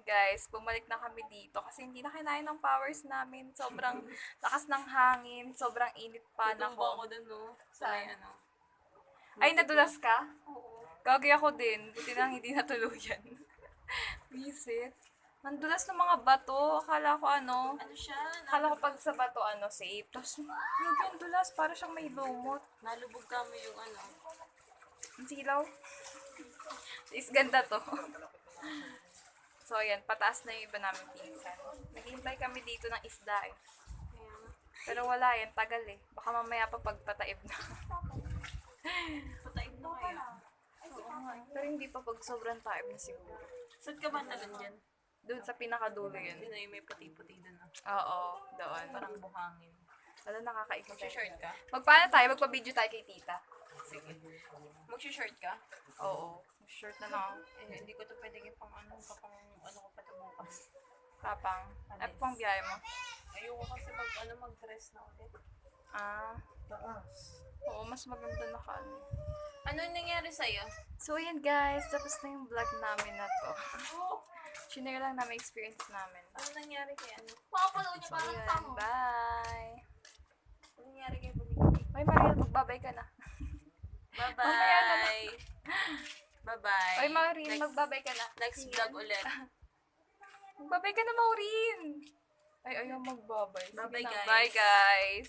Guys, bumalik na kami dito kasi hindi na kinain ng powers namin. Sobrang lakas ng hangin, sobrang init pa na Natumba ko. ako dun, no? Saan? Ano. Ay, nadulas ka? Oo. Gagi ako din. Buti lang hindi natuluyan. Visit. Nandulas ng mga bato. Akala ko ano. Ano siya? Akala ko pag sa bato safe. Tapos, yung dulas, para siyang may lumot. Nalubog kami yung ano. Ang silaw. Is ganda to. So, ayan. Pataas na yung iba namin pinsan. Naghihintay kami dito ng isda eh. Pero wala yan. Tagal eh. Baka mamaya pa pagpataib na. Pataib na kaya. Oo nga. Pero hindi pa pag sobrang taib na siguro. Saan ka ba tagan dyan? Doon sa pinakadulo yun. Yun ay may puti-puti dun, ah. Oo, doon. Parang buhangin. Wala, nakakaikot. Mag-short ka? Magpaano tayo? Magpa-video tayo kay tita. Sige. Mag-short ka? Oo. Short na lang. Eh, hindi ko to pwedeng ipang ano ko pa to bukas. Tapang. Ay, pang biyahe mo. Ayoko kasi mag-dress na ulit. Ah. Oo, mas maganda na ka. Ano nangyari sa'yo? So, yan guys. Tapos na yung vlog namin na to. Shinare lang namin experience namin. Ano nangyari kay ano? Papalo niya So, parang yan. tango. Bye. Ano nangyari kay Bumigay? Ay, Mariel, magbabay ka na. Mamaya na Bye-bye! Bye-bye! Ay, Maureen, magbabay ka na. Next vlog ulit. Magbabay ka na, Maureen. Ay, ayaw magbabay. Sige Bye-bye, na. guys. Bye, guys.